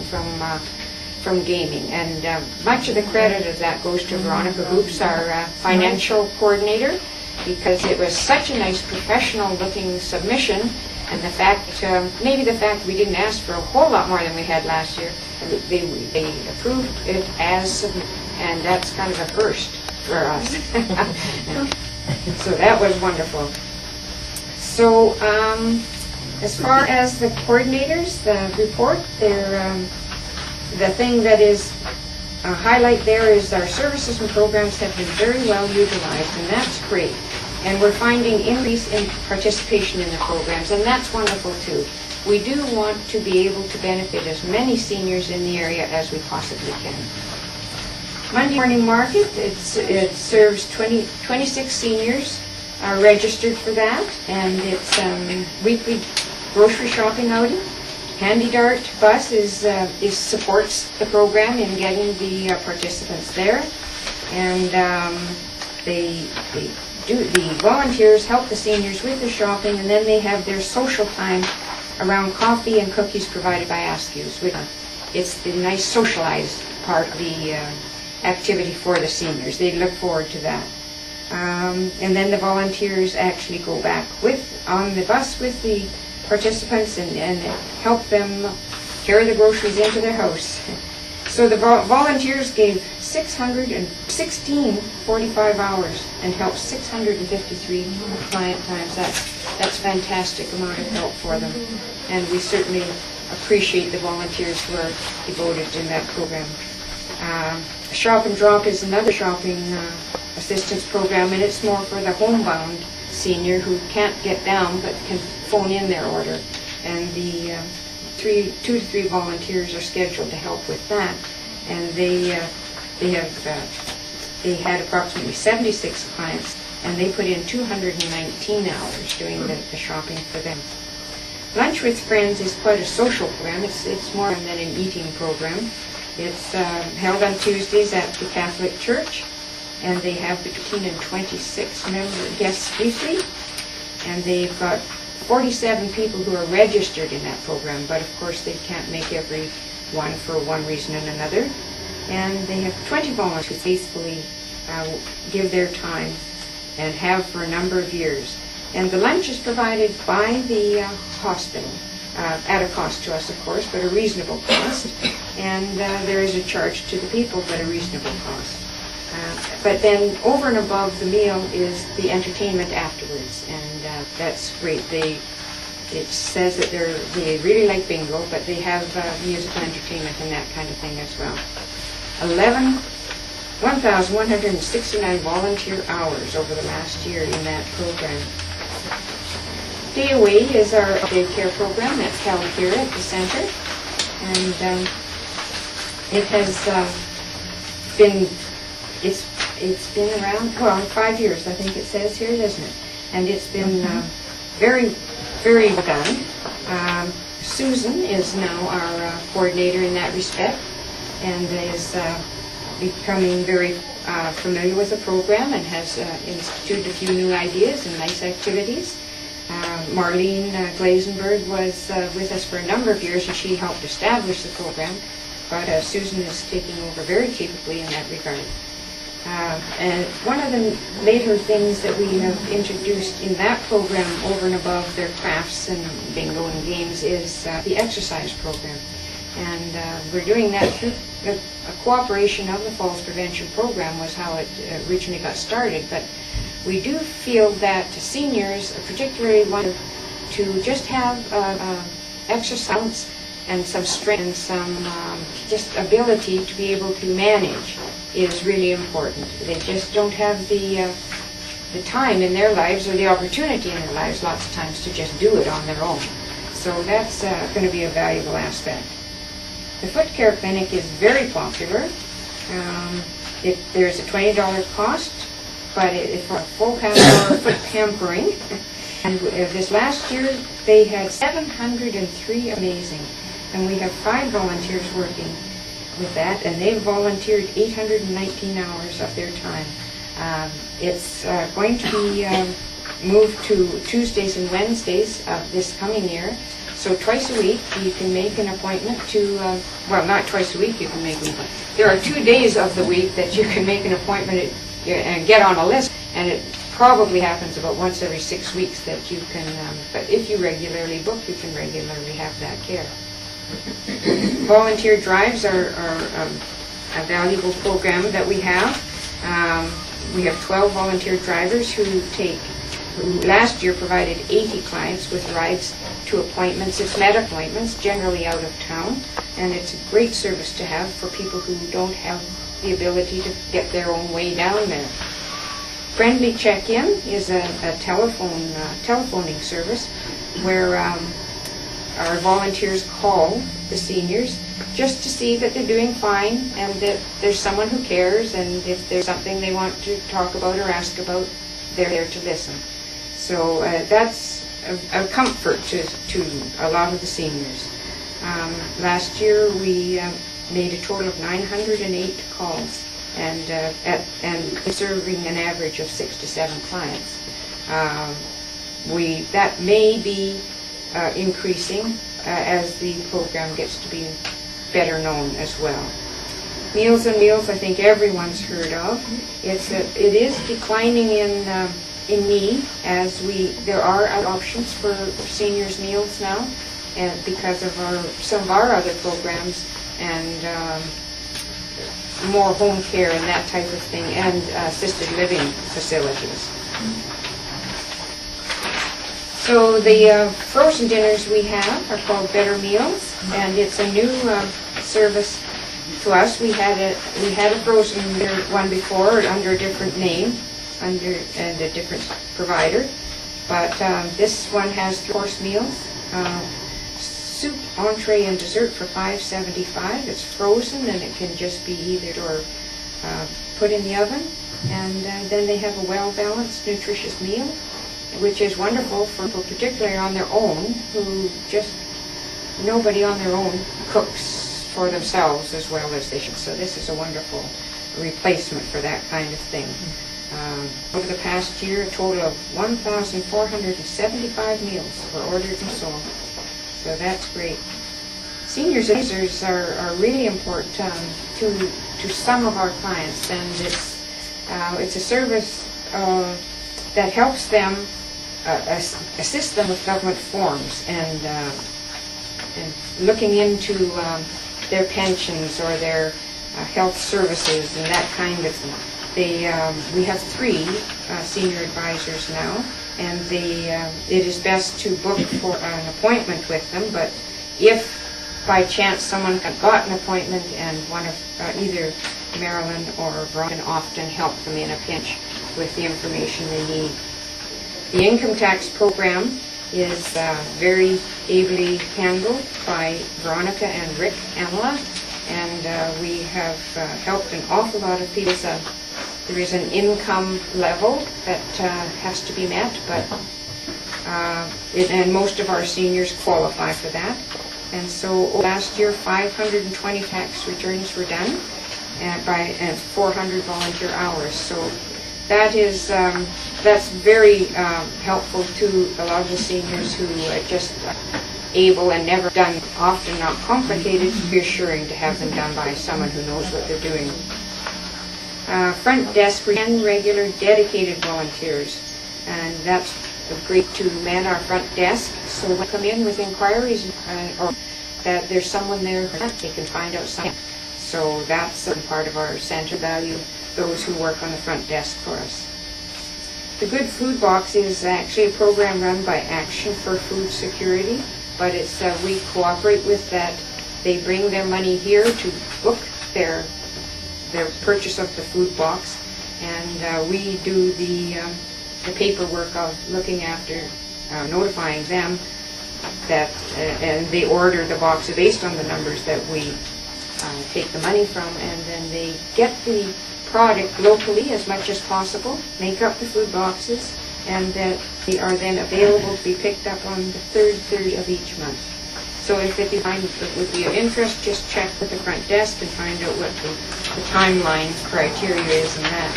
from gaming. And much of the credit of that goes to Veronica Hoops, our financial coordinator, because it was such a nice professional-looking submission. And the fact, maybe the fact we didn't ask for a whole lot more than we had last year, they approved it as submitted, and that's kind of a first for us. So that was wonderful. So as far as the coordinators, the report, the thing that is a highlight there is our services and programs have been very well utilized, and that's great. And we're finding increase in participation in the programs, and that's wonderful too. We do want to be able to benefit as many seniors in the area as we possibly can. Monday Morning Market, it serves 26 seniors are registered for that, and it's weekly grocery shopping outing. Handy Dart bus supports the program in getting the participants there, and the volunteers help the seniors with the shopping, and then they have their social time around coffee and cookies provided by Askew's. It's the nice socialized part of the activity for the seniors. They look forward to that. And then the volunteers actually go back on the bus with the participants and help them carry the groceries into their house. So the volunteers gave 616 45 hours and helped 653 client times. That's fantastic amount of help for them, and we certainly appreciate the volunteers who are devoted in that program. Shop and Drop is another shopping assistance program, and it's more for the homebound senior who can't get down but can phone in their order, and the 2 to 3 volunteers are scheduled to help with that, and they had approximately 76 clients, and they put in 219 hours doing the shopping for them. Lunch with Friends is quite a social program. It's more than an eating program. It's held on Tuesdays at the Catholic Church, and they have between 26 guests weekly, and they've got 47 people who are registered in that program, but of course they can't make every one for one reason and another. And they have 20 volunteers who faithfully give their time and have for a number of years. And the lunch is provided by the hospital, at a cost to us, of course, but a reasonable cost. And there is a charge to the people, but a reasonable cost. But then over and above the meal is the entertainment afterwards, and that's great. It says that they really like bingo, but they have musical entertainment and that kind of thing as well. 1,169 volunteer hours over the last year in that program. Day Away is our daycare program that's held here at the center, and it has been. It's been around, 5 years, I think it says here, doesn't it? And it's been very, very well done. Susan is now our coordinator in that respect, and is becoming very familiar with the program and has instituted a few new ideas and nice activities. Marlene Glazenberg was with us for a number of years, and she helped establish the program, but Susan is taking over very capably in that regard. And one of the later things that we have introduced in that program over and above their crafts and bingo and games is the exercise program. And we're doing that through a cooperation of the Falls Prevention Program was how it originally got started. But we do feel that seniors particularly want to just have exercise and some strength and some just ability to be able to manage is really important. They just don't have the time in their lives or the opportunity in their lives lots of times to just do it on their own. So that's going to be a valuable aspect. The Foot Care Clinic is very popular. There's a $20 cost, but for a full half-hour foot pampering. And this last year they had 703 amazing. And we have 5 volunteers working with that, and they've volunteered 819 hours of their time. It's going to be moved to Tuesdays and Wednesdays of this coming year, So twice a week you can make an appointment to, well, not twice a week you can make an appointment. There are 2 days of the week that you can make an appointment and get on a list, and it probably happens about once every 6 weeks that you can, but if you regularly book, you can regularly have that care. Volunteer drives are a valuable program that we have. We have 12 volunteer drivers who last year provided 80 clients with rides to appointments. It's med appointments, generally out of town, and it's a great service to have for people who don't have the ability to get their own way down there. Friendly Check-In is a telephoning service where our volunteers call the seniors just to see that they're doing fine and that there's someone who cares, and if there's something they want to talk about or ask about, they're there to listen. So that's a comfort to a lot of the seniors. Last year we made a total of 908 calls and serving an average of 6 to 7 clients. That may be increasing as the program gets to be better known as well. Meals on Wheels, I think everyone's heard of. It is declining in need as there are other options for seniors' meals now, and because of some of our other programs and more home care and that type of thing, and assisted living facilities. So the frozen dinners we have are called Better Meals, and it's a new service to us. We had a frozen dinner one before under a different name, and a different provider, but this one has 3-course meals, soup, entree, and dessert for $5.75. It's frozen and it can just be either or put in the oven, and then they have a well-balanced, nutritious meal, which is wonderful for people, particularly on their own, who nobody on their own cooks for themselves as well as they should. So this is a wonderful replacement for that kind of thing. Over the past year, a total of 1,475 meals were ordered and sold. So that's great. Senior citizens are really important to some of our clients, and it's a service that helps them, assist them with government forms and looking into their pensions or their health services and that kind of thing. We have 3 senior advisors now, and it is best to book for an appointment with them, but if by chance someone got an appointment, and one of either Marilyn or Veronica can often help them in a pinch with the information they need. The income tax program is very ably handled by Veronica and Rick Amala, and we have helped an awful lot of people. There is an income level that has to be met, but and most of our seniors qualify for that. And so last year, 520 tax returns were done, and 400 volunteer hours. So that's very helpful to a lot of the seniors who are just able and never done, often not complicated, reassuring to have them done by someone who knows what they're doing. Front desk, 10 regular dedicated volunteers, and that's great to man our front desk, so when they come in with inquiries or that there's someone there they can find out something. So that's part of our center value, those who work on the front desk for us. The Good Food Box is actually a program run by Action for Food Security, but we cooperate with that. They bring their money here to book their purchase of the food box, and we do the paperwork of looking after, notifying them that, and they order the box based on the numbers that we take the money from, and then they get the product locally as much as possible, make up the food boxes, and that they are then available to be picked up on the third Thursday of each month. So if you find it would be of interest, just check with the front desk and find out what the timeline criteria is in that.